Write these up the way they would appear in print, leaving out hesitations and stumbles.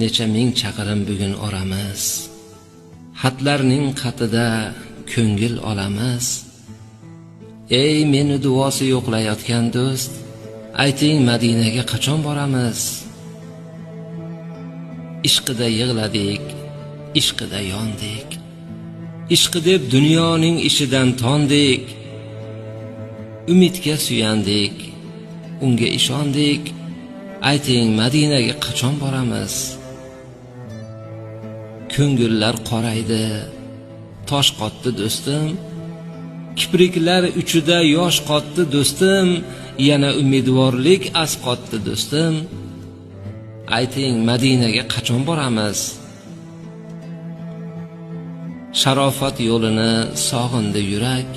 necha ming chaqirim bugun oramiz. Xatlarning qatida ko'ngil olamiz. Ey meni duosi yo'qlayotgan do'st, ayting Madinaga qachon boramiz? Ishqida yig'ladik, ishqida yondik. Ishqi deb dunyoning ishidan tondik. Umidga suyandik, unga ishondik. Ayting Madinaga qachon boramiz? Ko'ngillar qoraydi, tosh qotdi do'stim. Kipriklar uchida yosh qotdi do'stim. Yana umidvorlik asqotdi do'stim. Ayting Madinaga qachon boramiz? Sharofat yo'lini sog'indi yurak.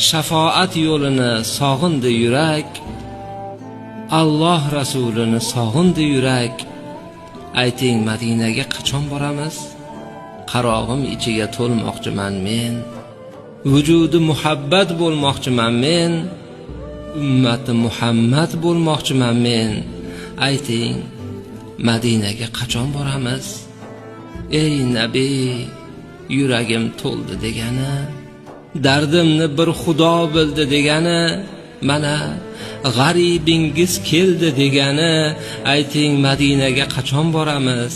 Shafoat yo'lini sog'indi yurak. Alloh rasulini sog'indi yurak. Ayting Madinaga qachon boramiz? Qarog'im ichiga to'lmoqchiman men. Vujudi muhabbat bo'lmoqchiman men. Ummati Muhammad bo'lmoqchiman men. Ayting Madinaga qachon boramiz? Ey nabiy, yuragim to'ldi degani, dardimni bir Xudo bildi degani, mana g'aribingiz keldi degani. Ayting Madinaga qachon boramiz?